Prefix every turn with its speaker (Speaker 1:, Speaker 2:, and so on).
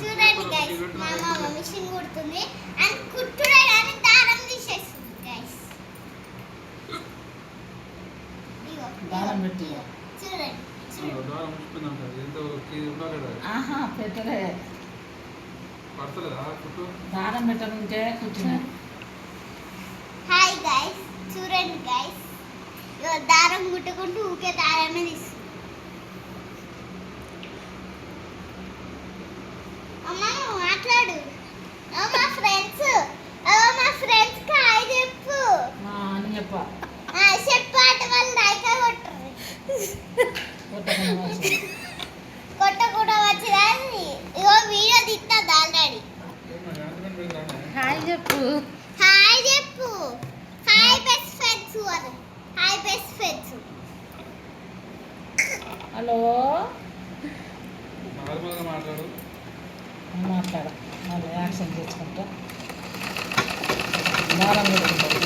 Speaker 1: చూడండి గైస్, మా అమ్మ మిషన్ కుడుతుంది అండ్ కుట్టుడే కానీ దారం తీసేస్తుంది గైస్.
Speaker 2: దారం పెట్టి
Speaker 1: చూడండి
Speaker 2: పెట్టలే దారం పెట్టకుంటే కూర్చున్నా.
Speaker 1: హాయ్ గైస్, చూడండి గైస్, దారం కుట్టుకుంటూ ఊకే దారమే తీస్తుంది. అమ్మా మాట్లాడు. మా ఫ్రెండ్స్ హాయ్ చెప్పు.
Speaker 2: అని చెప్ప
Speaker 1: చెప్పాట వాళ్ళు లైక్ కొట్టకుండా వచ్చింది. ఇగో వీడియో తీస్తుంది ఆల్రెడీ.
Speaker 2: హాయ్ చెప్పు.
Speaker 1: హాయ్ చెప్పు. Hi best friends. Hi best friends.
Speaker 2: Hello మాట్లాడ మళ్ళీ యాక్షన్ తెచ్చుకుంటా. దారం